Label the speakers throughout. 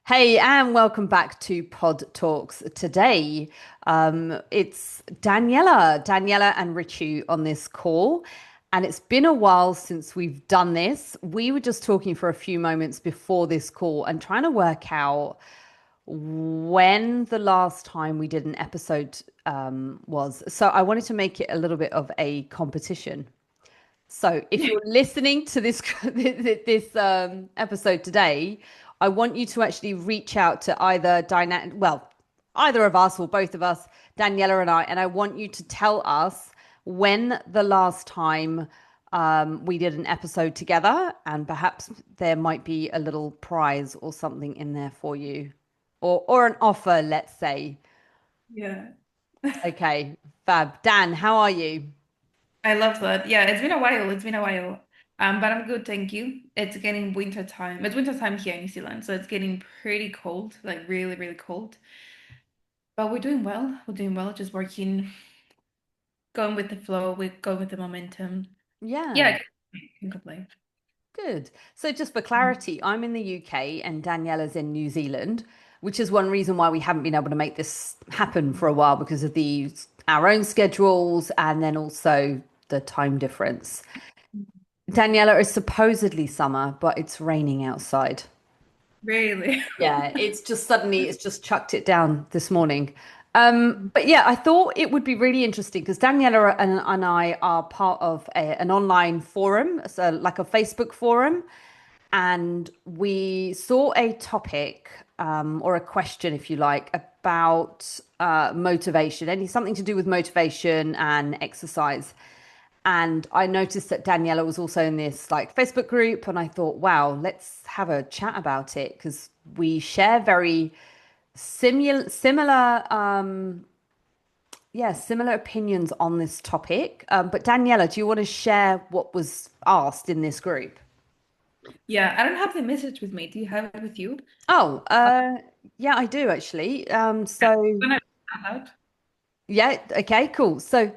Speaker 1: Hey, and welcome back to Pod Talks. Today, it's Daniella and Richu on this call. And it's been a while since we've done this. We were just talking for a few moments before this call and trying to work out when the last time we did an episode was. So I wanted to make it a little bit of a competition. So if you're listening to this this episode today, I want you to actually reach out to either of us or both of us, Daniela and I want you to tell us when the last time we did an episode together, and perhaps there might be a little prize or something in there for you, or an offer, let's say.
Speaker 2: Yeah,
Speaker 1: Okay, fab. Dan, how are you?
Speaker 2: I love that. Yeah, it's been a while. It's been a while. But I'm good, thank you. It's getting winter time. It's winter time here in New Zealand, so it's getting pretty cold, like really, really cold. But we're doing well. We're doing well, just working, going with the flow, we're going with the momentum. Yeah,
Speaker 1: Yeah.
Speaker 2: I can't complain.
Speaker 1: Good. So, just for clarity, I'm in the UK and Daniela's in New Zealand, which is one reason why we haven't been able to make this happen for a while because of the our own schedules and then also the time difference. Daniela is supposedly summer, but it's raining outside.
Speaker 2: Really?
Speaker 1: Yeah, it's just chucked it down this morning. But yeah, I thought it would be really interesting because Daniela and I are part of an online forum, so like a Facebook forum. And we saw a topic or a question, if you like, about motivation, any something to do with motivation and exercise. And I noticed that Daniela was also in this like Facebook group, and I thought, wow, let's have a chat about it because we share very similar, similar opinions on this topic. But Daniela, do you want to share what was asked in this group?
Speaker 2: Yeah, I don't have the message with me. Do you have it with you?
Speaker 1: Oh, yeah, I do actually.
Speaker 2: Yeah.
Speaker 1: So
Speaker 2: When I out.
Speaker 1: yeah, okay, cool. So,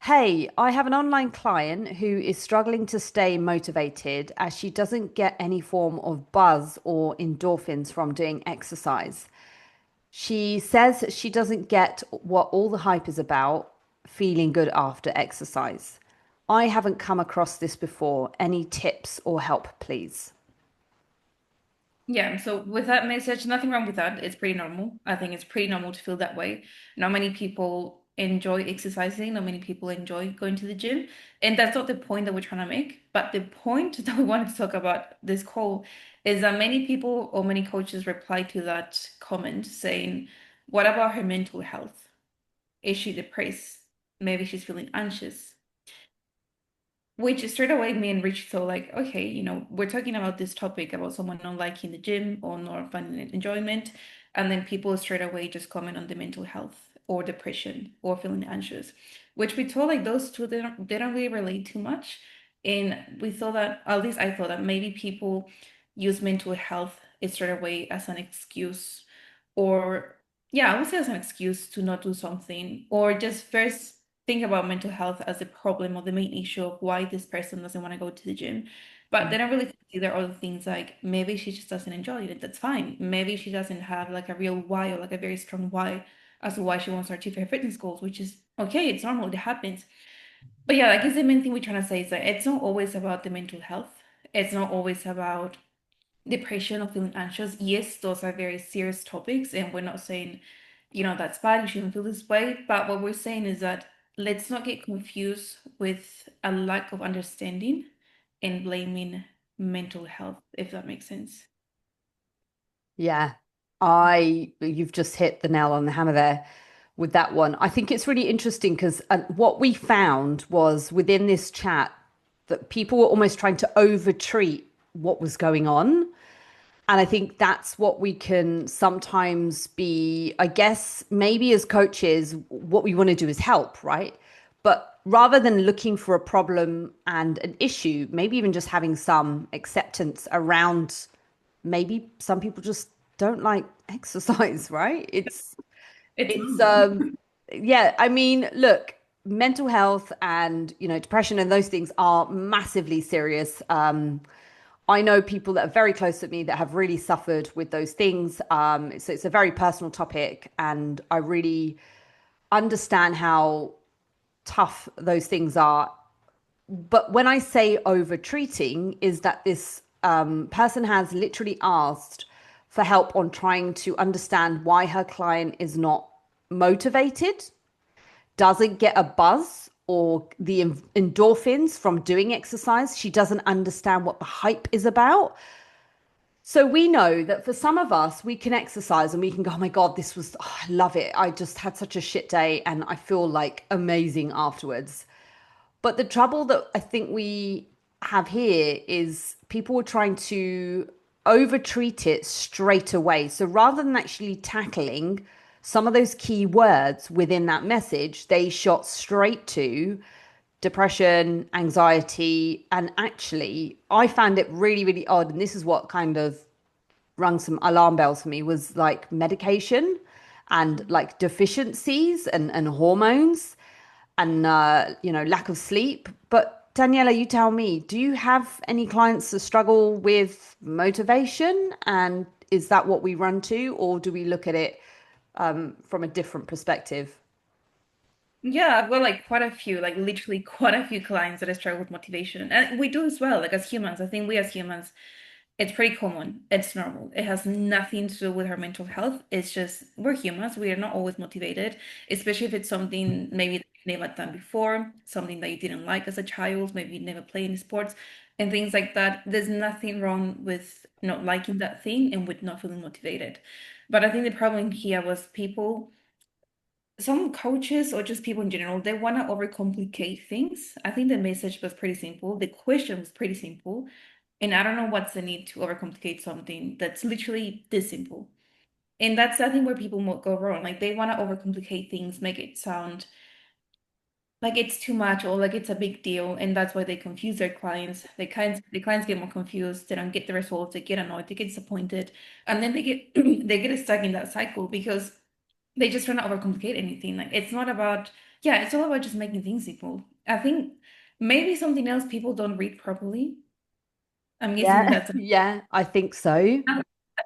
Speaker 1: hey, I have an online client who is struggling to stay motivated as she doesn't get any form of buzz or endorphins from doing exercise. She says she doesn't get what all the hype is about, feeling good after exercise. I haven't come across this before. Any tips or help, please?
Speaker 2: Yeah, so with that message, nothing wrong with that. It's pretty normal. I think it's pretty normal to feel that way. Not many people enjoy exercising, not many people enjoy going to the gym. And that's not the point that we're trying to make. But the point that we wanted to talk about this call is that many people or many coaches reply to that comment saying, what about her mental health? Is she depressed? Maybe she's feeling anxious. Which straight away me and Rich thought like, okay, we're talking about this topic about someone not liking the gym or not finding it enjoyment, and then people straight away just comment on the mental health or depression or feeling anxious, which we thought like those two they don't really relate too much. And we thought that, at least I thought that maybe people use mental health straight away as an excuse, or yeah, I would say as an excuse to not do something, or just first think about mental health as the problem or the main issue of why this person doesn't want to go to the gym. But they don't really consider other things like maybe she just doesn't enjoy it. That's fine. Maybe she doesn't have like a real why or like a very strong why as to why she wants to achieve her fitness goals, which is okay. It's normal. It happens. But yeah, I guess the main thing we're trying to say is that it's not always about the mental health. It's not always about depression or feeling anxious. Yes, those are very serious topics, and we're not saying, that's bad, you shouldn't feel this way. But what we're saying is that let's not get confused with a lack of understanding and blaming mental health, if that makes sense.
Speaker 1: Yeah, you've just hit the nail on the hammer there with that one. I think it's really interesting because what we found was within this chat that people were almost trying to overtreat what was going on. And I think that's what we can sometimes be, I guess, maybe as coaches, what we want to do is help, right? But rather than looking for a problem and an issue, maybe even just having some acceptance around maybe some people just don't like exercise, right?
Speaker 2: It's
Speaker 1: It's
Speaker 2: normal.
Speaker 1: yeah, I mean, look, mental health and, depression and those things are massively serious. I know people that are very close to me that have really suffered with those things. So it's a very personal topic, and I really understand how tough those things are. But when I say over treating, is that this person has literally asked for help on trying to understand why her client is not motivated, doesn't get a buzz or the endorphins from doing exercise. She doesn't understand what the hype is about. So we know that for some of us, we can exercise and we can go, oh my God, this was, oh, I love it. I just had such a shit day and I feel like amazing afterwards. But the trouble that I think we have here is people are trying to overtreat it straight away. So rather than actually tackling some of those key words within that message, they shot straight to depression, anxiety. And actually, I found it really, really odd. And this is what kind of rung some alarm bells for me was like medication and like deficiencies and hormones and lack of sleep. But Daniela, you tell me, do you have any clients that struggle with motivation, and is that what we run to, or do we look at it from a different perspective?
Speaker 2: Yeah, I've got like quite a few, like literally quite a few clients that I struggle with motivation. And we do as well, like as humans. I think we as humans, it's pretty common. It's normal. It has nothing to do with our mental health. It's just we're humans. We are not always motivated, especially if it's something maybe that you never done before, something that you didn't like as a child, maybe you never played any sports and things like that. There's nothing wrong with not liking that thing and with not feeling motivated. But I think the problem here was people, some coaches or just people in general, they want to overcomplicate things. I think the message was pretty simple. The question was pretty simple. And I don't know what's the need to overcomplicate something that's literally this simple. And that's, I think, where people go wrong. Like they want to overcomplicate things, make it sound like it's too much or like it's a big deal. And that's why they confuse their clients. The clients get more confused. They don't get the results. They get annoyed. They get disappointed. And then they get they get stuck in that cycle because they just try to overcomplicate anything. Like it's not about, yeah, it's all about just making things simple. I think maybe something else people don't read properly. I'm guessing
Speaker 1: Yeah,
Speaker 2: that's
Speaker 1: yeah, I think so.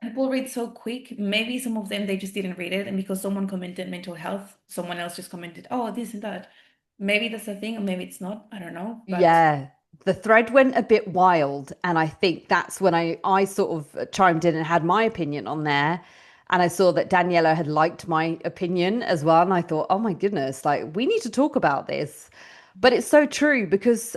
Speaker 2: people read so quick. Maybe some of them they just didn't read it, and because someone commented mental health, someone else just commented, oh, this and that. Maybe that's the thing, or maybe it's not. I don't know. But
Speaker 1: Yeah, the thread went a bit wild, and I think that's when I sort of chimed in and had my opinion on there, and I saw that Daniela had liked my opinion as well, and I thought, oh my goodness, like we need to talk about this. But it's so true because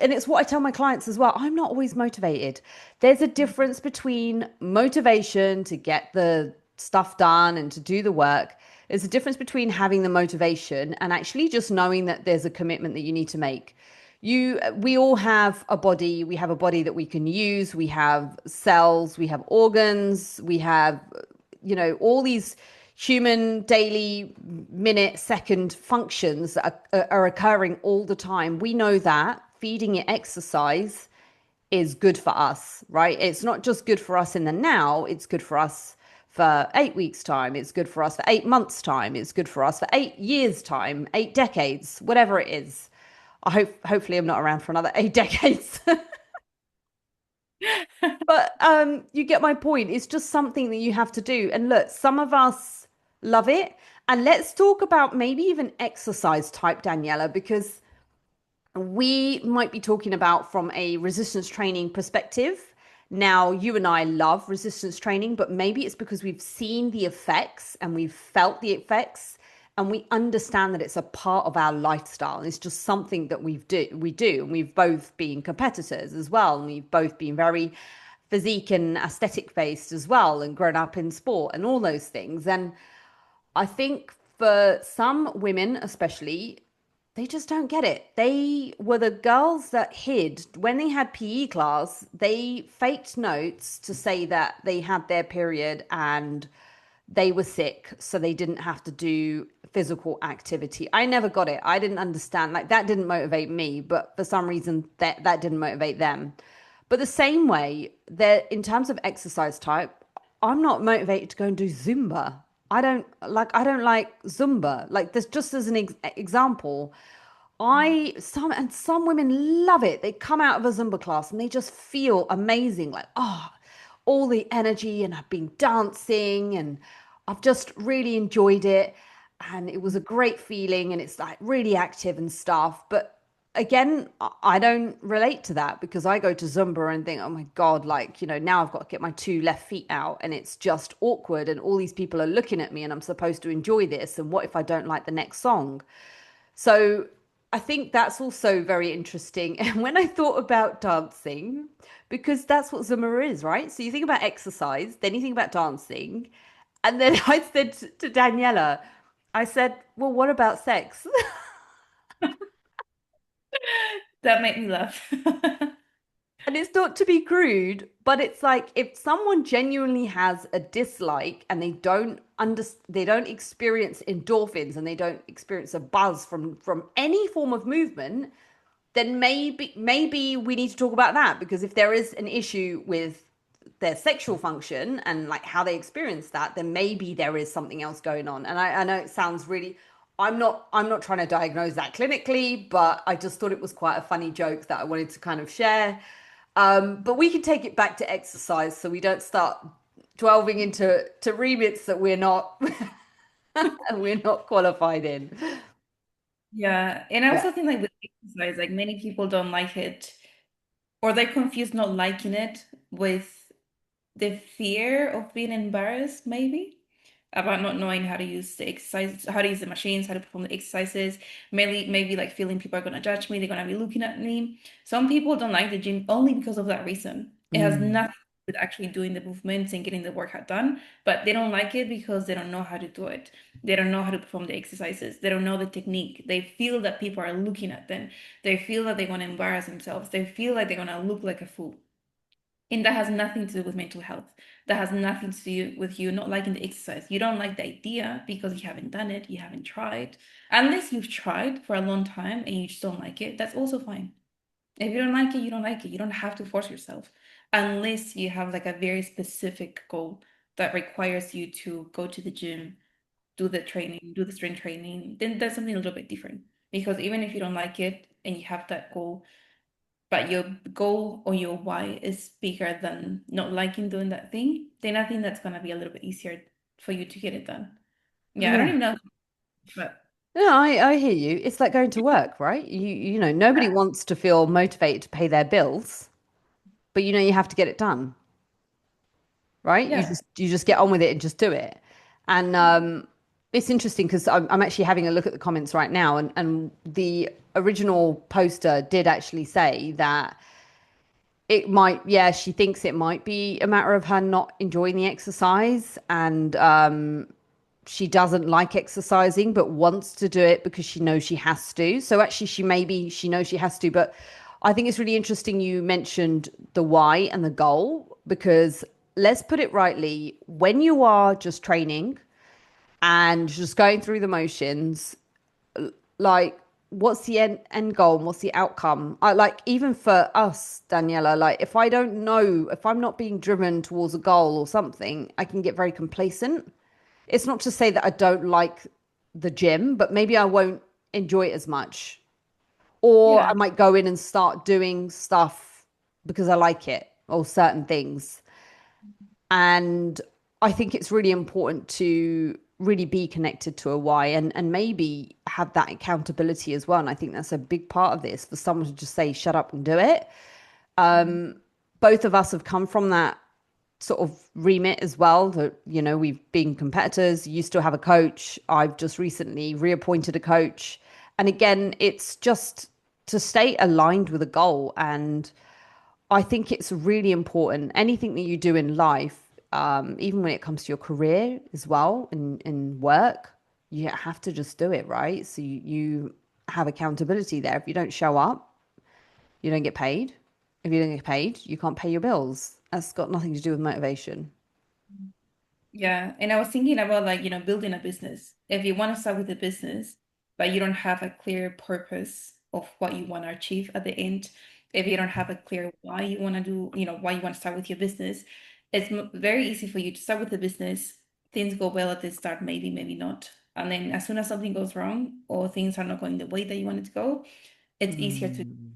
Speaker 1: and it's what I tell my clients as well. I'm not always motivated. There's a difference between motivation to get the stuff done and to do the work. There's a difference between having the motivation and actually just knowing that there's a commitment that you need to make. We all have a body. We have a body that we can use. We have cells. We have organs. We have, all these human daily minute second functions that are occurring all the time. We know that feeding it exercise is good for us, right? It's not just good for us in the now, it's good for us for 8 weeks time, it's good for us for 8 months time, it's good for us for 8 years time, 8 decades, whatever it is. Hopefully I'm not around for another 8 decades. But you get my point. It's just something that you have to do. And look, some of us love it. And let's talk about maybe even exercise type, Daniela, because we might be talking about from a resistance training perspective. Now, you and I love resistance training, but maybe it's because we've seen the effects and we've felt the effects and we understand that it's a part of our lifestyle. It's just something that we do. And we've both been competitors as well. And we've both been very physique and aesthetic based as well and grown up in sport and all those things. And I think for some women, especially, they just don't get it. They were the girls that hid when they had PE class, they faked notes to say that they had their period and they were sick, so they didn't have to do physical activity. I never got it. I didn't understand. Like that didn't motivate me, but for some reason that didn't motivate them. But the same way that in terms of exercise type, I'm not motivated to go and do Zumba. I don't like Zumba. Like this just as an example. Some women love it. They come out of a Zumba class and they just feel amazing, like, oh, all the energy, and I've been dancing and I've just really enjoyed it. And it was a great feeling and it's like really active and stuff. But again, I don't relate to that because I go to Zumba and think, oh my God, like, now I've got to get my two left feet out and it's just awkward and all these people are looking at me and I'm supposed to enjoy this. And what if I don't like the next song? So I think that's also very interesting. And when I thought about dancing, because that's what Zumba is, right? So you think about exercise, then you think about dancing. And then I said to Daniela, I said, well, what about sex?
Speaker 2: That made me laugh.
Speaker 1: And it's not to be crude, but it's like if someone genuinely has a dislike and they don't experience endorphins and they don't experience a buzz from any form of movement, then maybe we need to talk about that because if there is an issue with their sexual function and like how they experience that, then maybe there is something else going on. And I know it sounds really I'm not trying to diagnose that clinically, but I just thought it was quite a funny joke that I wanted to kind of share. But we can take it back to exercise so we don't start delving into remits that we're not qualified in.
Speaker 2: Yeah, and I
Speaker 1: Yeah.
Speaker 2: also think like with exercise, like many people don't like it, or they confuse not liking it with the fear of being embarrassed, maybe about not knowing how to use the exercise, how to use the machines, how to perform the exercises. Maybe like feeling people are gonna judge me, they're gonna be looking at me. Some people don't like the gym only because of that reason. It has
Speaker 1: Mm.
Speaker 2: nothing with actually doing the movements and getting the workout done, but they don't like it because they don't know how to do it. They don't know how to perform the exercises. They don't know the technique. They feel that people are looking at them. They feel that they want to embarrass themselves. They feel like they're gonna look like a fool. And that has nothing to do with mental health. That has nothing to do with you not liking the exercise. You don't like the idea because you haven't done it, you haven't tried. Unless you've tried for a long time and you just don't like it, that's also fine. If you don't like it, you don't like it. You don't have to force yourself. Unless you have like a very specific goal that requires you to go to the gym, do the training, do the strength training, then that's something a little bit different. Because even if you don't like it and you have that goal, but your goal or your why is bigger than not liking doing that thing, then I think that's gonna be a little bit easier for you to get it done. Yeah, I don't
Speaker 1: Yeah.
Speaker 2: even know, but
Speaker 1: No, I hear you. It's like going to work, right? Nobody wants to feel motivated to pay their bills, but you have to get it done, right? You
Speaker 2: yeah.
Speaker 1: just you just get on with it and just do it. And it's interesting because I'm actually having a look at the comments right now, and the original poster did actually say that it might, yeah, she thinks it might be a matter of her not enjoying the exercise and she doesn't like exercising but wants to do it because she knows she has to. So actually she knows she has to, but I think it's really interesting you mentioned the why and the goal because let's put it rightly, when you are just training and just going through the motions, like what's the end goal and what's the outcome? I like even for us, Daniela, like if I don't know, if I'm not being driven towards a goal or something, I can get very complacent. It's not to say that I don't like the gym, but maybe I won't enjoy it as much. Or I
Speaker 2: Yeah.
Speaker 1: might go in and start doing stuff because I like it or certain things. And I think it's really important to really be connected to a why and maybe have that accountability as well. And I think that's a big part of this for someone to just say, shut up and do it. Both of us have come from that sort of remit as well that we've been competitors. You still have a coach. I've just recently reappointed a coach, and again it's just to stay aligned with a goal. And I think it's really important anything that you do in life, even when it comes to your career as well in work, you have to just do it, right? So you have accountability there. If you don't show up, you don't get paid. If you don't get paid, you can't pay your bills. That's got nothing to do with motivation.
Speaker 2: Yeah, and I was thinking about like, building a business. If you want to start with a business, but you don't have a clear purpose of what you want to achieve at the end, if you don't have a clear why you want to do, why you want to start with your business, it's very easy for you to start with a business. Things go well at the start, maybe, maybe not. And then as soon as something goes wrong or things are not going the way that you want it to go, it's easier to
Speaker 1: Mm.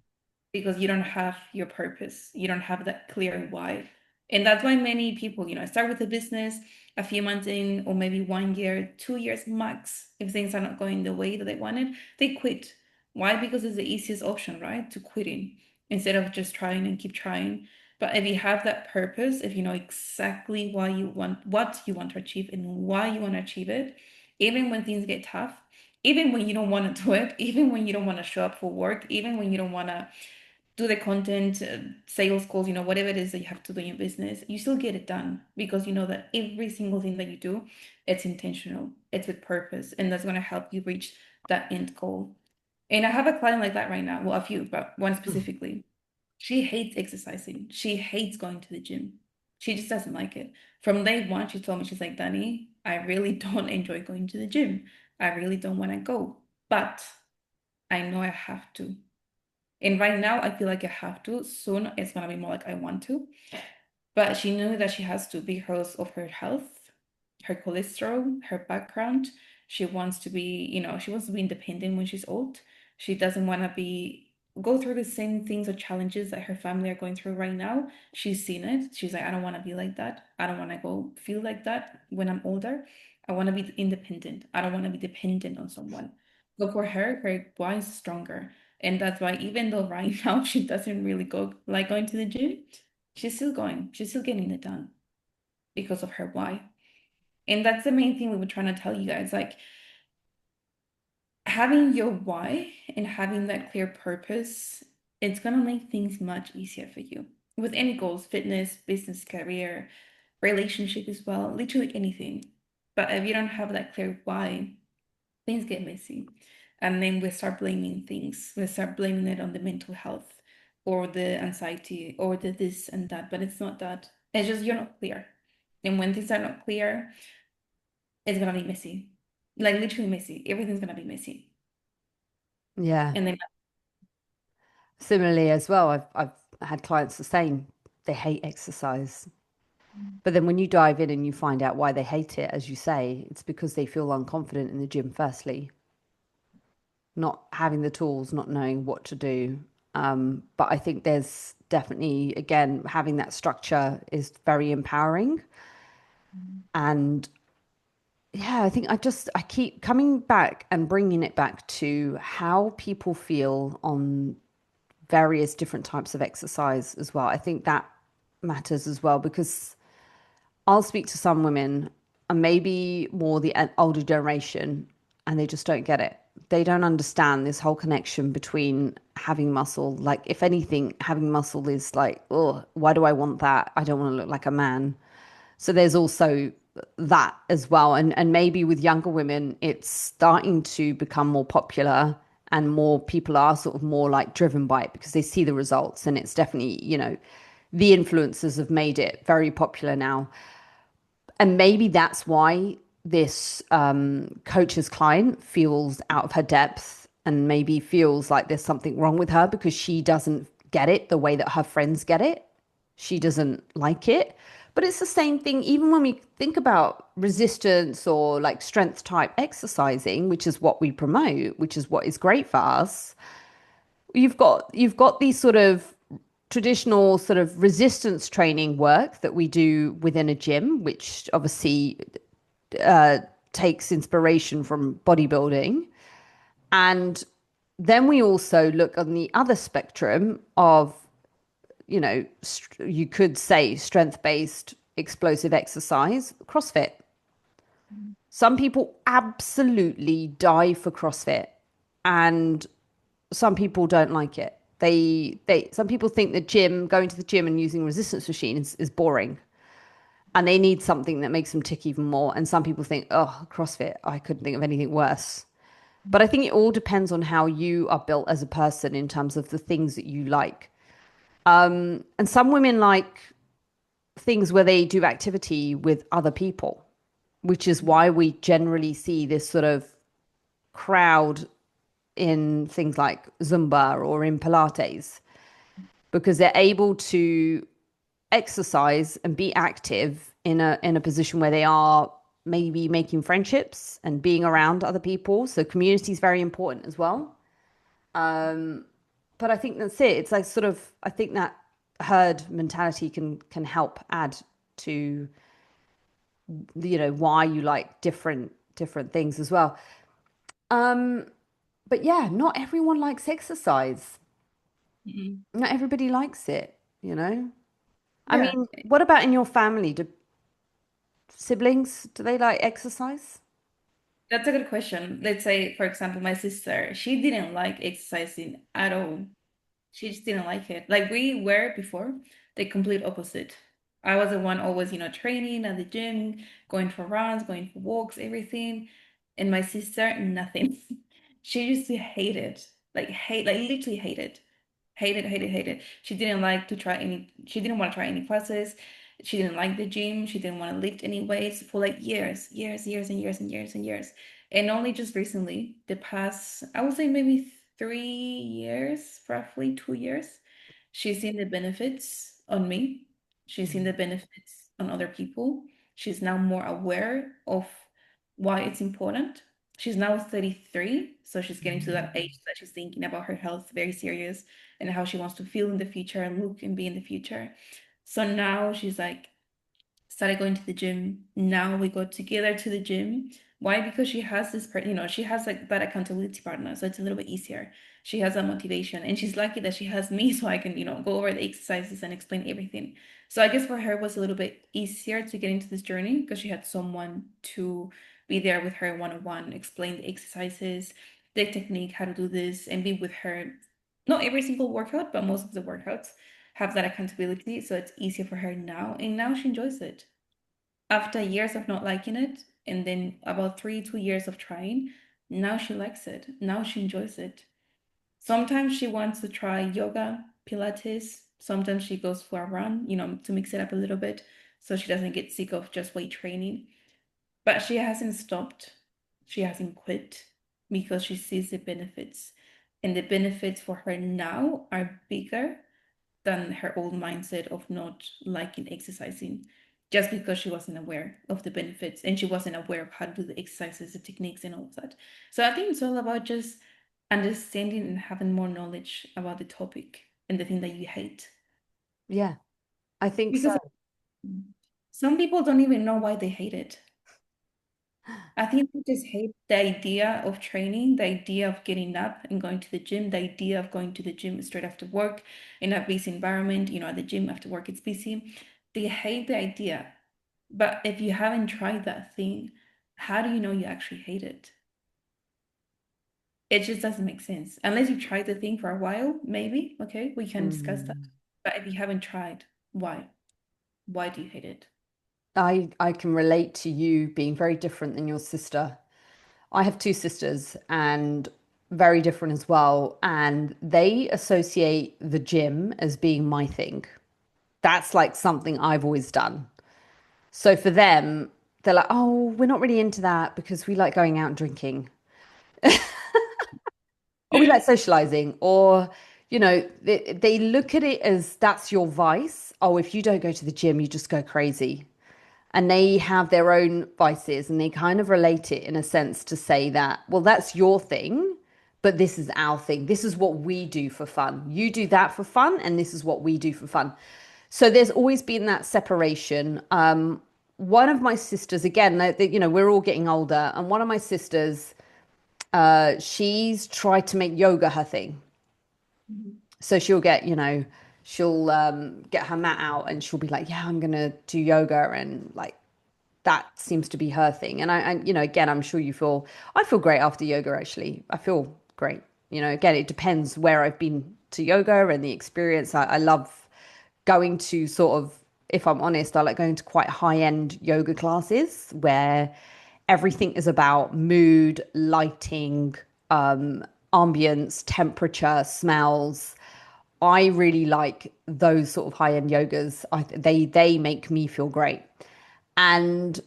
Speaker 2: because you don't have your purpose. You don't have that clear why. And that's why many people, start with a business a few months in, or maybe 1 year, 2 years max. If things are not going the way that they wanted, they quit. Why? Because it's the easiest option, right? To quitting instead of just trying and keep trying. But if you have that purpose, if you know exactly why you want, what you want to achieve and why you want to achieve it, even when things get tough, even when you don't want to do it, even when you don't want to show up for work, even when you don't want to do the content, sales calls, whatever it is that you have to do in your business, you still get it done because you know that every single thing that you do, it's intentional, it's with purpose, and that's going to help you reach that end goal. And I have a client like that right now. Well, a few, but one specifically. She hates exercising. She hates going to the gym. She just doesn't like it. From day one, she told me, she's like, Danny, I really don't enjoy going to the gym. I really don't want to go, but I know I have to. And right now, I feel like I have to. Soon, it's gonna be more like I want to. But she knew that she has to because of her health, her cholesterol, her background. She wants to be, she wants to be independent when she's old. She doesn't want to go through the same things or challenges that her family are going through right now. She's seen it. She's like, I don't want to be like that. I don't want to go feel like that when I'm older. I want to be independent. I don't want to be dependent on someone. So for her, her why is stronger. And that's why even though right now she doesn't really go like going to the gym, she's still going. She's still getting it done because of her why. And that's the main thing we were trying to tell you guys. Like having your why and having that clear purpose, it's gonna make things much easier for you. With any goals, fitness, business, career, relationship as well, literally anything. But if you don't have that clear why, things get messy. And then we start blaming things. We start blaming it on the mental health or the anxiety or the this and that. But it's not that. It's just you're not clear. And when things are not clear, it's gonna be messy. Like literally messy. Everything's gonna be messy.
Speaker 1: Yeah.
Speaker 2: And then
Speaker 1: Similarly as well, I've had clients the same. They hate exercise. But then when you dive in and you find out why they hate it, as you say, it's because they feel unconfident in the gym, firstly, not having the tools, not knowing what to do. But I think there's definitely, again, having that structure is very empowering. And yeah, I think I keep coming back and bringing it back to how people feel on various different types of exercise as well. I think that matters as well because I'll speak to some women and maybe more the older generation, and they just don't get it. They don't understand this whole connection between having muscle. Like, if anything, having muscle is like, oh, why do I want that? I don't want to look like a man. So there's also that as well. And maybe with younger women, it's starting to become more popular and more people are sort of more like driven by it because they see the results. And it's definitely, the influencers have made it very popular now. And maybe that's why this coach's client feels out of her depth and maybe feels like there's something wrong with her because she doesn't get it the way that her friends get it. She doesn't like it. But it's the same thing, even when we think about resistance or like strength type exercising, which is what we promote, which is what is great for us. You've got these sort of traditional sort of resistance training work that we do within a gym, which obviously takes inspiration from bodybuilding. And then we also look on the other spectrum of, you could say strength based explosive exercise, CrossFit. Some people absolutely die for CrossFit and some people don't like it. Some people think that going to the gym and using resistance machines is boring and they need something that makes them tick even more. And some people think, oh, CrossFit, I couldn't think of anything worse. But I think it all depends on how you are built as a person in terms of the things that you like. And some women like things where they do activity with other people, which is why we generally see this sort of crowd in things like Zumba or in Pilates, because they're able to exercise and be active in a position where they are maybe making friendships and being around other people. So community is very important as well. But I think that's it. It's like sort of I think that herd mentality can help add to why you like different things as well. Um, but yeah, not everyone likes exercise.
Speaker 2: Mhm.
Speaker 1: Not everybody likes it, you know? I
Speaker 2: Yeah,
Speaker 1: mean, what about in your family? Do siblings, do they like exercise?
Speaker 2: that's a good question. Let's say, for example, my sister, she didn't like exercising at all. She just didn't like it. Like we were before, the complete opposite. I was the one always, training at the gym, going for runs, going for walks, everything. And my sister, nothing. She used to hate it. Like literally hate it. Hate it, hate it, hate it. She didn't want to try any classes. She didn't like the gym. She didn't want to lift any weights for like years, years, years and years and years and years. And only just recently, the past, I would say maybe 3 years, roughly 2 years, she's seen the benefits on me. She's seen the
Speaker 1: Mm.
Speaker 2: benefits on other people. She's now more aware of why it's important. She's now 33, so she's getting to that age that she's thinking about her health very serious and how she wants to feel in the future and look and be in the future. So now she's like, started going to the gym. Now we go together to the gym. Why? Because she has this part, she has like that accountability partner. So it's a little bit easier. She has that motivation. And she's lucky that she has me so I can, go over the exercises and explain everything. So I guess for her it was a little bit easier to get into this journey because she had someone to be there with her one-on-one, explain the exercises, the technique, how to do this, and be with her. Not every single workout, but most of the workouts have that accountability. So it's easier for her now. And now she enjoys it after years of not liking it, and then about 2 years of trying, now she likes it. Now she enjoys it. Sometimes she wants to try yoga, Pilates. Sometimes she goes for a run, to mix it up a little bit so she doesn't get sick of just weight training. But she hasn't stopped. She hasn't quit because she sees the benefits. And the benefits for her now are bigger than her old mindset of not liking exercising just because she wasn't aware of the benefits and she wasn't aware of how to do the exercises, the techniques, and all of that. So I think it's all about just understanding and having more knowledge about the topic and the thing that you hate.
Speaker 1: Yeah, I think so.
Speaker 2: Because some people don't even know why they hate it. I think they just hate the idea of training, the idea of getting up and going to the gym, the idea of going to the gym straight after work in a busy environment, at the gym after work, it's busy. They hate the idea. But if you haven't tried that thing, how do you know you actually hate it? It just doesn't make sense. Unless you've tried the thing for a while, maybe, okay, we can discuss that.
Speaker 1: Mm.
Speaker 2: But if you haven't tried, why? Why do you hate it?
Speaker 1: I can relate to you being very different than your sister. I have two sisters and very different as well, and they associate the gym as being my thing. That's like something I've always done. So for them, they're like, "Oh, we're not really into that because we like going out and drinking." Or we like socializing, or they look at it as that's your vice. Oh, if you don't go to the gym, you just go crazy. And they have their own vices and they kind of relate it in a sense to say that, well, that's your thing, but this is our thing. This is what we do for fun. You do that for fun, and this is what we do for fun. So there's always been that separation. One of my sisters, again, we're all getting older, and one of my sisters, she's tried to make yoga her thing.
Speaker 2: Mhm.
Speaker 1: So she'll get her mat out and she'll be like, yeah, I'm gonna do yoga, and like that seems to be her thing. And again, I'm sure I feel great after yoga, actually. I feel great. Again, it depends where I've been to yoga and the experience. I love going to sort of, if I'm honest, I like going to quite high-end yoga classes where everything is about mood, lighting, ambience, temperature, smells. I really like those sort of high-end yogas. They make me feel great. And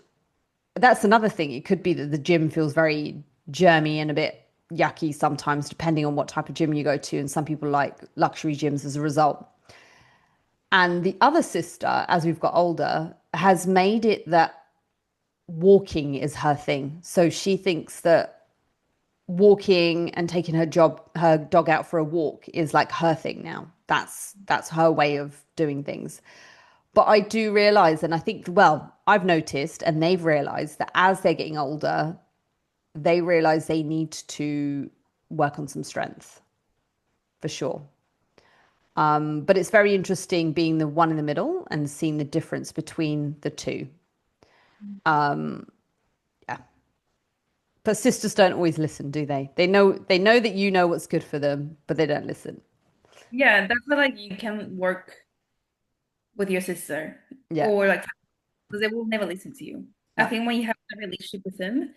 Speaker 1: that's another thing. It could be that the gym feels very germy and a bit yucky sometimes, depending on what type of gym you go to. And some people like luxury gyms as a result. And the other sister, as we've got older, has made it that walking is her thing. So she thinks that walking and taking her dog out for a walk is like her thing now. That's her way of doing things. But I do realize, and I think, well, I've noticed, and they've realized that as they're getting older, they realize they need to work on some strength for sure. But it's very interesting being the one in the middle and seeing the difference between the two. Yeah. But sisters don't always listen, do they? They know that you know what's good for them, but they don't listen.
Speaker 2: Yeah, that's why like you can work with your sister
Speaker 1: Yeah.
Speaker 2: or like because they will never listen to you. I
Speaker 1: Yeah.
Speaker 2: think when you have a relationship with them,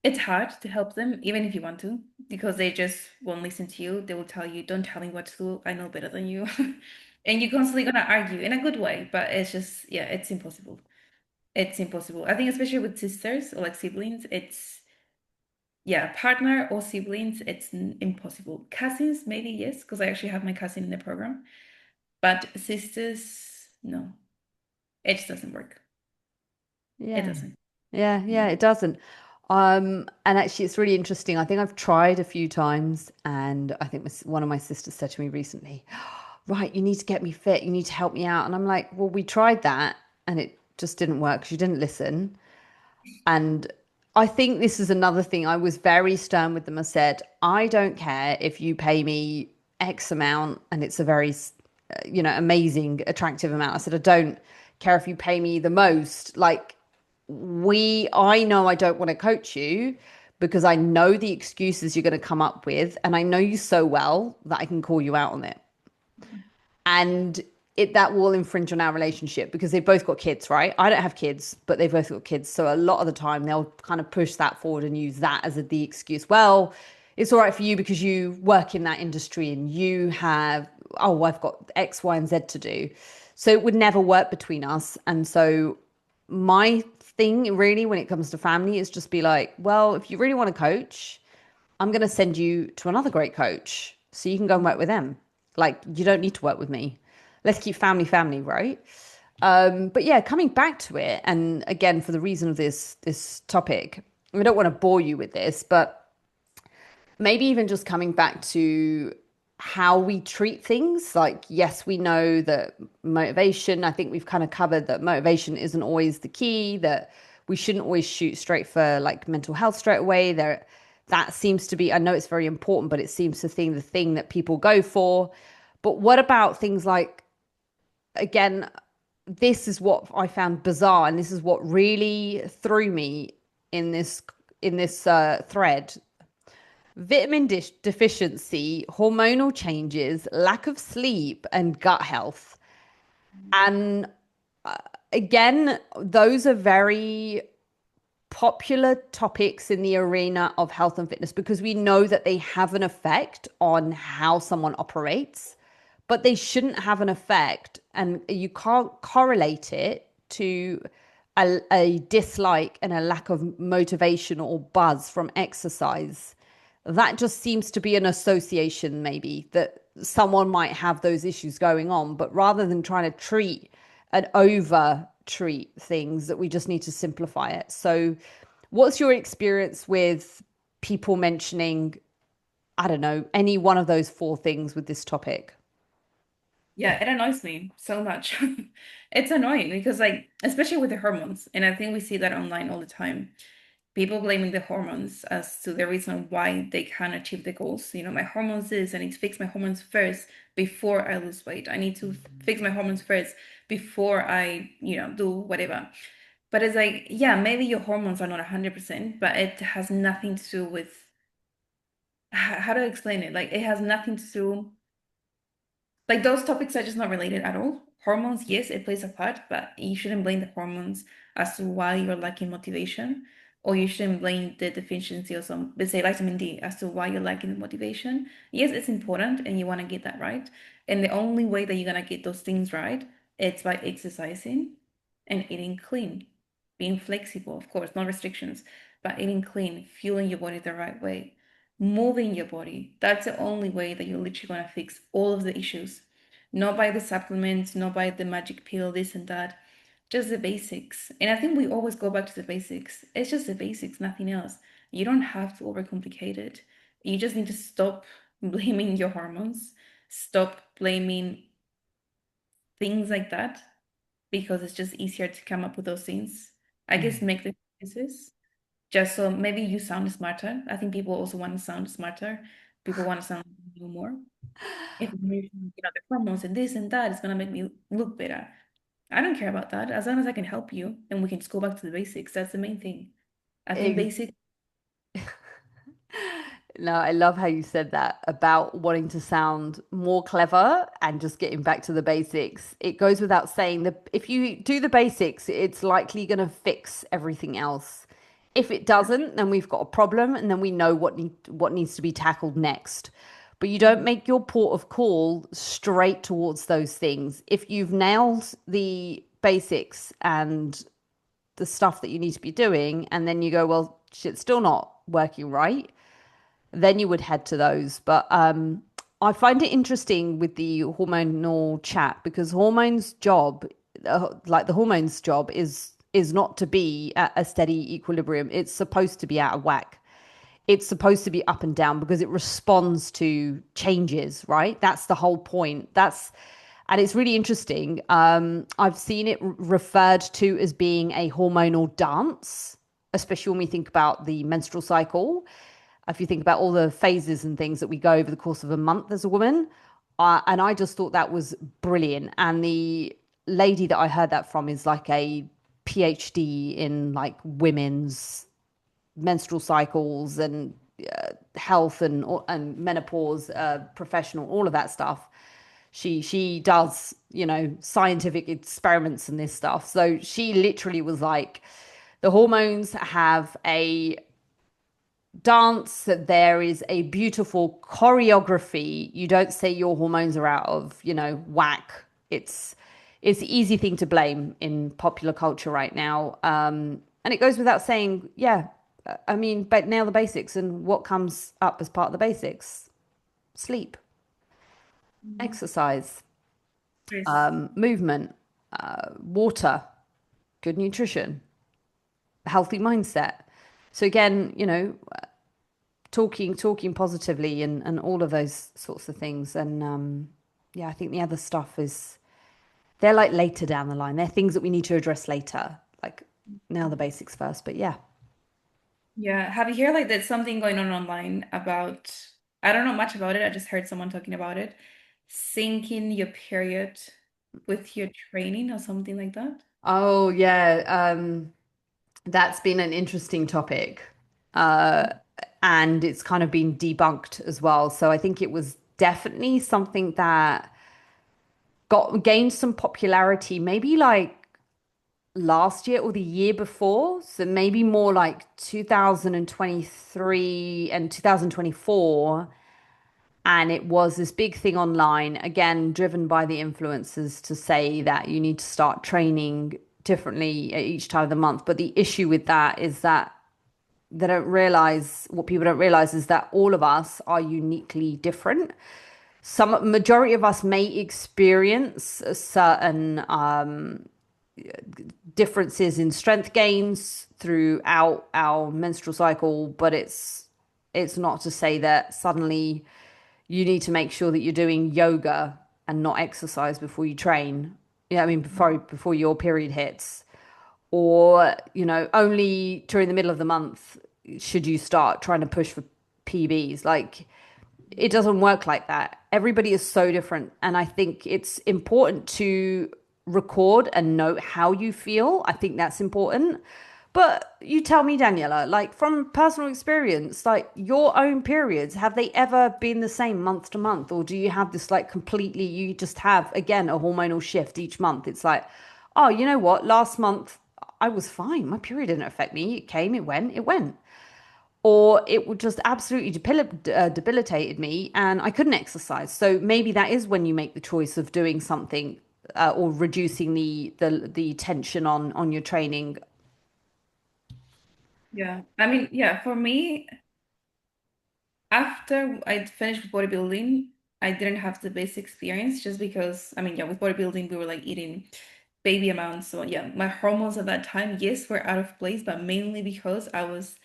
Speaker 2: it's hard to help them, even if you want to, because they just won't listen to you. They will tell you, "Don't tell me what to do. I know better than you." And you're constantly gonna argue in a good way, but it's just, yeah, it's impossible. It's impossible. I think especially with sisters or like siblings, it's yeah, partner or siblings, it's impossible. Cousins, maybe yes, because I actually have my cousin in the program, but sisters, no, it just doesn't work. It
Speaker 1: Yeah.
Speaker 2: doesn't.
Speaker 1: Yeah,
Speaker 2: Mm.
Speaker 1: it doesn't. And actually, it's really interesting. I think I've tried a few times, and I think one of my sisters said to me recently, "Right, you need to get me fit. You need to help me out." And I'm like, "Well, we tried that, and it just didn't work. She didn't listen." And I think this is another thing. I was very stern with them. I said, I don't care if you pay me X amount and it's a very, amazing, attractive amount. I said, I don't care if you pay me the most. Like, I know I don't want to coach you because I know the excuses you're going to come up with. And I know you so well that I can call you out on it, and that will infringe on our relationship because they've both got kids, right? I don't have kids, but they've both got kids, so a lot of the time they'll kind of push that forward and use that as the excuse. Well, it's all right for you because you work in that industry and you have, oh, I've got X, Y, and Z to do. So it would never work between us. And so my thing really when it comes to family is just be like, well, if you really want to coach, I'm going to send you to another great coach so you can go and work with them. Like, you don't need to work with me. Let's keep family, family, right? But yeah, coming back to it, and again, for the reason of this topic, I don't want to bore you with this, but maybe even just coming back to how we treat things. Like, yes, we know that motivation, I think we've kind of covered that motivation isn't always the key, that we shouldn't always shoot straight for like mental health straight away. That seems to be, I know it's very important, but it seems to be the thing that people go for. But what about things like, again, this is what I found bizarre, and this is what really threw me in this thread. Vitamin deficiency, hormonal changes, lack of sleep, and gut health. And again, those are very popular topics in the arena of health and fitness because we know that they have an effect on how someone operates, but they shouldn't have an effect. And you can't correlate it to a dislike and a lack of motivation or buzz from exercise. That just seems to be an association, maybe that someone might have those issues going on, but rather than trying to treat and over treat things, that we just need to simplify it. So, what's your experience with people mentioning, I don't know, any one of those four things with this topic?
Speaker 2: Yeah, it annoys me so much. It's annoying because, like, especially with the hormones, and I think we see that online all the time. People blaming the hormones as to the reason why they can't achieve the goals. You know, my hormones is, I need to fix my hormones first before I lose weight. I need to fix my hormones first before I, do whatever. But it's like, yeah, maybe your hormones are not 100%, but it has nothing to do with how to explain it. Like, it has nothing to do like those topics are just not related at all. Hormones, yes, it plays a part, but you shouldn't blame the hormones as to why you're lacking motivation, or you shouldn't blame the deficiency of some, let's say vitamin D, as to why you're lacking the motivation. Yes, it's important and you want to get that right. And the only way that you're gonna get those things right, it's by exercising and eating clean, being flexible, of course, no restrictions, but eating clean, fueling your body the right way, moving your body. That's the only way that you're literally going to fix all of the issues. Not by the supplements, not by the magic pill, this and that. just the basics. And I think we always go back to the basics. It's just the basics, nothing else. You don't have to overcomplicate it. You just need to stop blaming your hormones, stop blaming things like that, because it's just easier to come up with those things. I guess make the choices just so maybe you sound smarter. I think people also want to sound smarter. People want to sound like more. If the hormones and this and that is gonna make me look better. I don't care about that. As long as I can help you and we can just go back to the basics. That's the main thing. I think
Speaker 1: Ex-
Speaker 2: basic.
Speaker 1: No, I love how you said that about wanting to sound more clever and just getting back to the basics. It goes without saying that if you do the basics, it's likely going to fix everything else. If it doesn't, then we've got a problem and then we know what needs to be tackled next. But you don't make your port of call straight towards those things. If you've nailed the basics and the stuff that you need to be doing, and then you go, well, shit's still not working right, then you would head to those. But I find it interesting with the hormonal chat because hormones' job, like the hormones' job, is not to be at a steady equilibrium. It's supposed to be out of whack. It's supposed to be up and down because it responds to changes, right? That's the whole point. And it's really interesting. I've seen it referred to as being a hormonal dance, especially when we think about the menstrual cycle. If you think about all the phases and things that we go over the course of a month as a woman. And I just thought that was brilliant. And the lady that I heard that from is like a PhD in like women's menstrual cycles and health and menopause professional, all of that stuff. She does, scientific experiments and this stuff. So she literally was like, the hormones have a dance, that there is a beautiful choreography. You don't say your hormones are out of, whack. It's the easy thing to blame in popular culture right now. And it goes without saying, yeah, I mean, but nail the basics and what comes up as part of the basics: sleep,
Speaker 2: Mhm.
Speaker 1: exercise,
Speaker 2: Yes.
Speaker 1: movement, water, good nutrition, healthy mindset. So again, talking positively and all of those sorts of things. And yeah, I think the other stuff is they're like later down the line. They're things that we need to address later. Like now the basics first. But yeah.
Speaker 2: Yeah. Have you heard like there's something going on online about, I don't know much about it. I just heard someone talking about it. Syncing your period with your training or something like that.
Speaker 1: Oh yeah. That's been an interesting topic. Uh and it's kind of been debunked as well. So I think it was definitely something that got gained some popularity, maybe like last year or the year before. So maybe more like 2023 and 2024. And it was this big thing online, again, driven by the influencers to say that you need to start training differently at each time of the month. But the issue with that is that they don't realize what people don't realize is that all of us are uniquely different. Some majority of us may experience a certain differences in strength gains throughout our menstrual cycle, but it's not to say that suddenly you need to make sure that you're doing yoga and not exercise before you train. Yeah, I mean before your period hits, or only during the middle of the month should you start trying to push for PBs. Like it doesn't work like that. Everybody is so different. And I think it's important to record and note how you feel. I think that's important. But you tell me, Daniela, like from personal experience, like your own periods, have they ever been the same month to month? Or do you have this like completely, you just have, again, a hormonal shift each month? It's like, oh, you know what? Last month I was fine. My period didn't affect me. It came, it went, it went, or it would just absolutely debilitated me and I couldn't exercise. So maybe that is when you make the choice of doing something or reducing the tension on your training.
Speaker 2: Yeah. I mean, yeah, for me, after I finished with bodybuilding, I didn't have the basic experience just because, I mean, yeah, with bodybuilding, we were like eating baby amounts. So yeah, my hormones at that time, yes, were out of place, but mainly because I was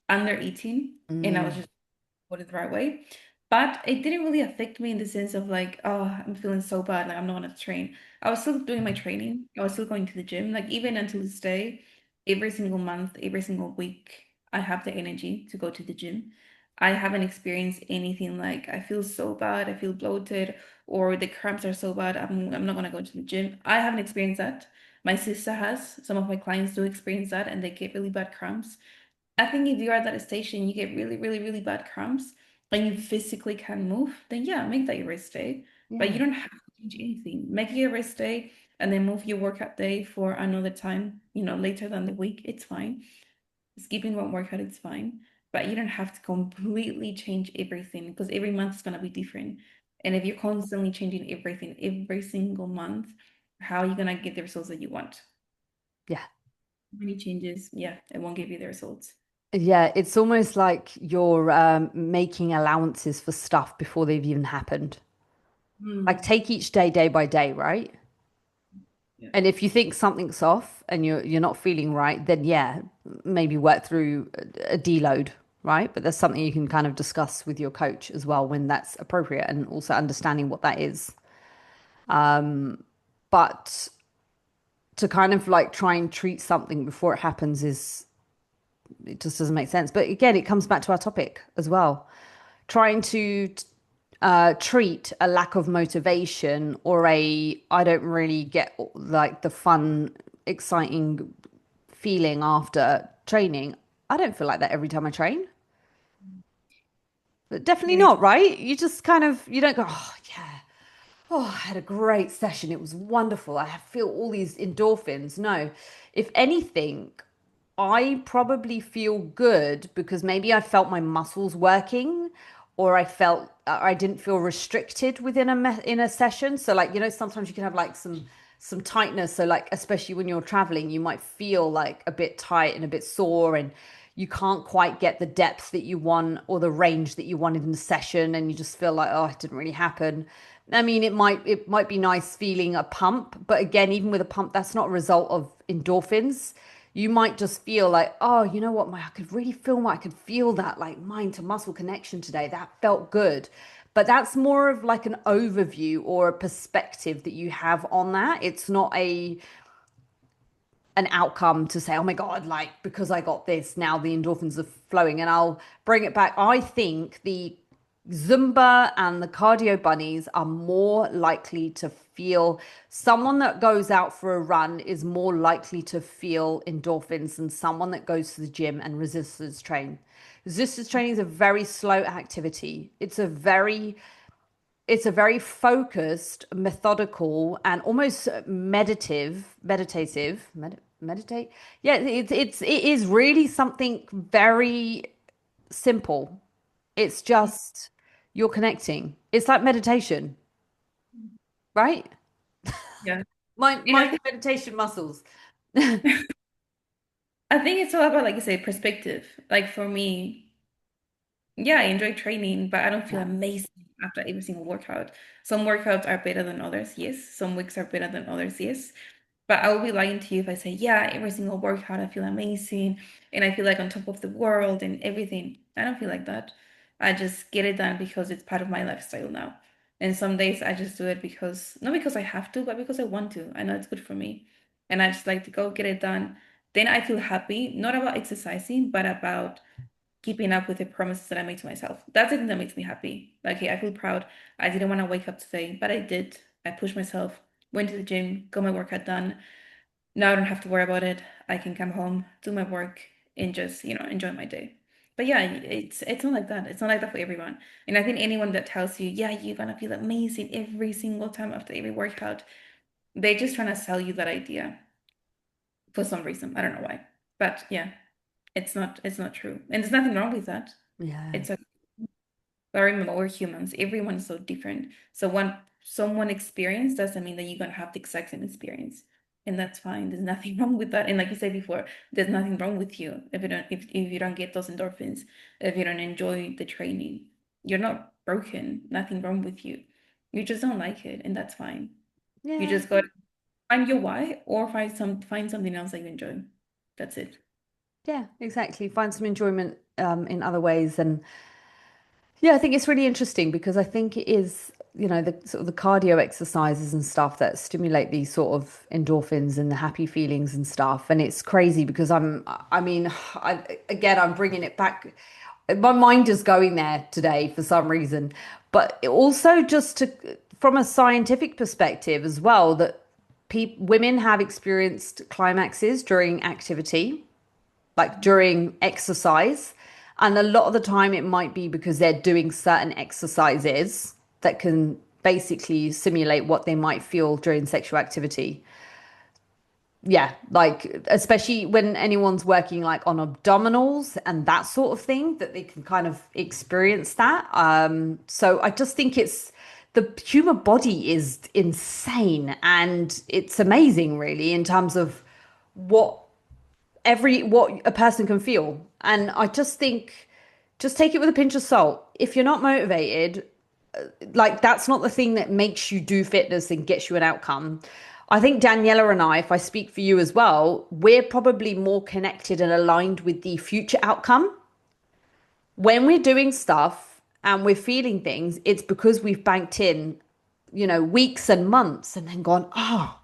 Speaker 2: under eating and I was
Speaker 1: Mm,
Speaker 2: just put it the right way. But it didn't really affect me in the sense of like, oh, I'm feeling so bad, like I'm not gonna train. I was still doing my training. I was still going to the gym. Like even until this day, every single month, every single week, I have the energy to go to the gym. I haven't experienced anything like I feel so bad, I feel bloated, or the cramps are so bad, I'm not gonna go to the gym. I haven't experienced that. My sister has. Some of my clients do experience that and they get really bad cramps. I think if you are at that station, you get really, really, really bad cramps and you physically can't move, then yeah, make that your rest day. But you
Speaker 1: yeah.
Speaker 2: don't have to change anything. Make it your rest day and then move your workout day for another time, later than the week. It's fine. Skipping one workout, it's fine. But you don't have to completely change everything because every month is going to be different. And if you're constantly changing everything every single month, how are you going to get the results that you want?
Speaker 1: Yeah.
Speaker 2: Many changes, yeah, it won't give you the results.
Speaker 1: Yeah, it's almost like you're making allowances for stuff before they've even happened. Like
Speaker 2: Mm,
Speaker 1: take each day, day by day, right?
Speaker 2: yeah.
Speaker 1: And if you think something's off and you're not feeling right, then yeah, maybe work through a deload, right? But there's something you can kind of discuss with your coach as well when that's appropriate and also understanding what that is. But to kind of like try and treat something before it happens is it just doesn't make sense. But again, it comes back to our topic as well. Trying to treat a lack of motivation or a I don't really get like the fun, exciting feeling after training. I don't feel like that every time I train. But definitely
Speaker 2: Maybe.
Speaker 1: not, right? You just kind of you don't go, oh yeah, oh, I had a great session. It was wonderful. I feel all these endorphins. No, if anything, I probably feel good because maybe I felt my muscles working or I felt I didn't feel restricted within in a session. So like, sometimes you can have like some tightness. So like especially when you're traveling, you might feel like a bit tight and a bit sore and you can't quite get the depth that you want or the range that you wanted in the session and you just feel like, oh, it didn't really happen. I mean, it might be nice feeling a pump, but again, even with a pump, that's not a result of endorphins. You might just feel like, oh, you know what, I could really feel I could feel that like mind to muscle connection today. That felt good. But that's more of like an overview or a perspective that you have on that. It's not an outcome to say, oh my God, like because I got this, now the endorphins are flowing. And I'll bring it back. I think the Zumba and the cardio bunnies are more likely to feel, someone that goes out for a run is more likely to feel endorphins than someone that goes to the gym and resistance train. Resistance training is a very slow activity. It's a very focused, methodical, and almost meditate. Yeah, it is really something very simple. It's just you're connecting. It's like meditation, right?
Speaker 2: Yeah.
Speaker 1: Mind the meditation muscles.
Speaker 2: I think it's all about, like you say, perspective. Like for me, yeah, I enjoy training, but I don't feel
Speaker 1: Yeah.
Speaker 2: amazing after every single workout. Some workouts are better than others, yes. Some weeks are better than others, yes. But I will be lying to you if I say, yeah, every single workout I feel amazing and I feel like on top of the world and everything. I don't feel like that. I just get it done because it's part of my lifestyle now. And some days I just do it because, not because I have to, but because I want to. I know it's good for me. And I just like to go get it done. Then I feel happy, not about exercising, but about keeping up with the promises that I made to myself. That's the thing that makes me happy. Like, hey, I feel proud. I didn't want to wake up today, but I did. I pushed myself, went to the gym, got my workout done. Now I don't have to worry about it. I can come home, do my work, and just, enjoy my day. But yeah, it's not like that. It's not like that for everyone. And I think anyone that tells you, yeah, you're gonna feel amazing every single time after every workout, they're just trying to sell you that idea for some reason. I don't know why. But yeah, it's not true. And there's nothing wrong with that.
Speaker 1: Yeah.
Speaker 2: It's But remember, we're humans. Everyone's so different. So when someone experience doesn't mean that you're gonna have the exact same experience. And that's fine. There's nothing wrong with that. And like you said before, there's nothing wrong with you if you don't get those endorphins, if you don't enjoy the training. You're not broken. Nothing wrong with you. You just don't like it, and that's fine. You
Speaker 1: Yeah.
Speaker 2: just got Find your why, or find something else that you enjoy. That's it.
Speaker 1: Yeah, exactly. Find some enjoyment in other ways. And yeah, I think it's really interesting because I think it is, the sort of the cardio exercises and stuff that stimulate these sort of endorphins and the happy feelings and stuff. And it's crazy because I mean, again, I'm bringing it back. My mind is going there today for some reason, but also just from a scientific perspective as well, that women have experienced climaxes during activity, like during exercise. And a lot of the time, it might be because they're doing certain exercises that can basically simulate what they might feel during sexual activity. Yeah, like especially when anyone's working like on abdominals and that sort of thing, that they can kind of experience that. So I just think the human body is insane and it's amazing, really, in terms of what what a person can feel. And I just think, just take it with a pinch of salt. If you're not motivated, like that's not the thing that makes you do fitness and gets you an outcome. I think Daniela and I, if I speak for you as well, we're probably more connected and aligned with the future outcome. When we're doing stuff and we're feeling things, it's because we've banked in, weeks and months and then gone, oh,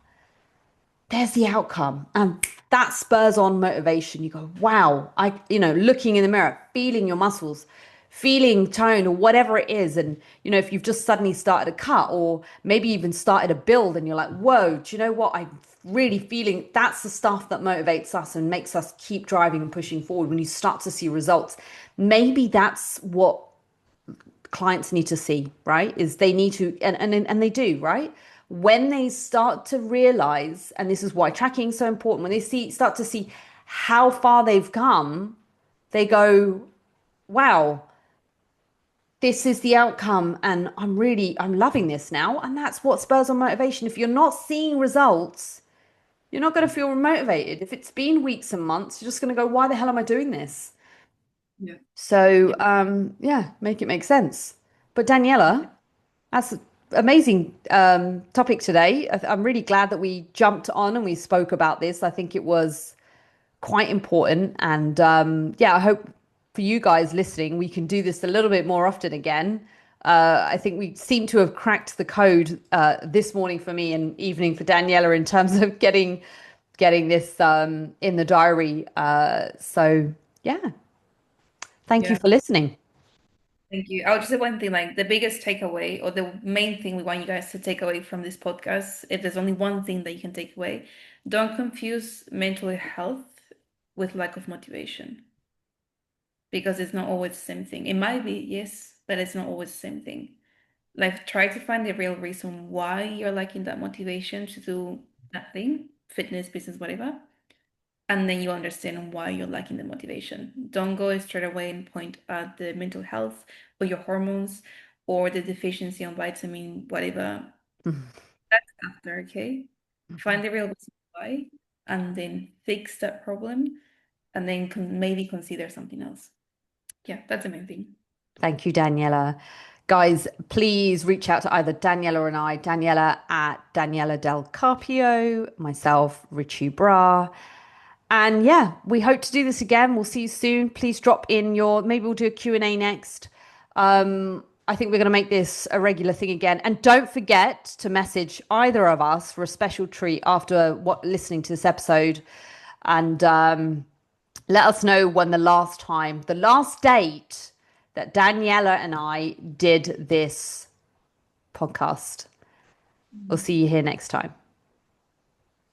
Speaker 1: there's the outcome. And that spurs on motivation. You go, wow, looking in the mirror, feeling your muscles, feeling tone or whatever it is. And, if you've just suddenly started a cut or maybe even started a build and you're like, whoa, do you know what? I'm really feeling that's the stuff that motivates us and makes us keep driving and pushing forward when you start to see results. Maybe that's what clients need to see, right? Is they need to, and they do, right? When they start to realize, and this is why tracking is so important, when they start to see how far they've come, they go, wow, this is the outcome, and I'm loving this now. And that's what spurs on motivation. If you're not seeing results, you're not going to feel motivated. If it's been weeks and months, you're just going to go, why the hell am I doing this?
Speaker 2: Yeah.
Speaker 1: So,
Speaker 2: Yeah.
Speaker 1: yeah, make it make sense. But Daniela,
Speaker 2: Yeah.
Speaker 1: that's an amazing topic today. I'm really glad that we jumped on and we spoke about this. I think it was quite important. And yeah, I hope for you guys listening, we can do this a little bit more often again. I think we seem to have cracked the code this morning for me and evening for Daniela in terms of getting this in the diary. So yeah, thank you
Speaker 2: Yeah.
Speaker 1: for listening.
Speaker 2: Thank you. I'll just say one thing, like the biggest takeaway or the main thing we want you guys to take away from this podcast, if there's only one thing that you can take away, don't confuse mental health with lack of motivation because it's not always the same thing. It might be, yes, but it's not always the same thing. Like try to find the real reason why you're lacking that motivation to do that thing, fitness, business, whatever. And then you understand why you're lacking the motivation. Don't go straight away and point at the mental health or your hormones or the deficiency on vitamin, whatever. That's after, okay? Find the real reason why and then fix that problem and then maybe consider something else. Yeah, that's the main thing.
Speaker 1: Thank you, Daniela. Guys, please reach out to either Daniela and I, Daniela at Daniela Del Carpio, myself, Richie Bra. And yeah, we hope to do this again. We'll see you soon. Please drop in maybe we'll do a Q&A next. I think we're going to make this a regular thing again. And don't forget to message either of us for a special treat after listening to this episode. And let us know when the last date that Daniela and I did this podcast. We'll see you here next time.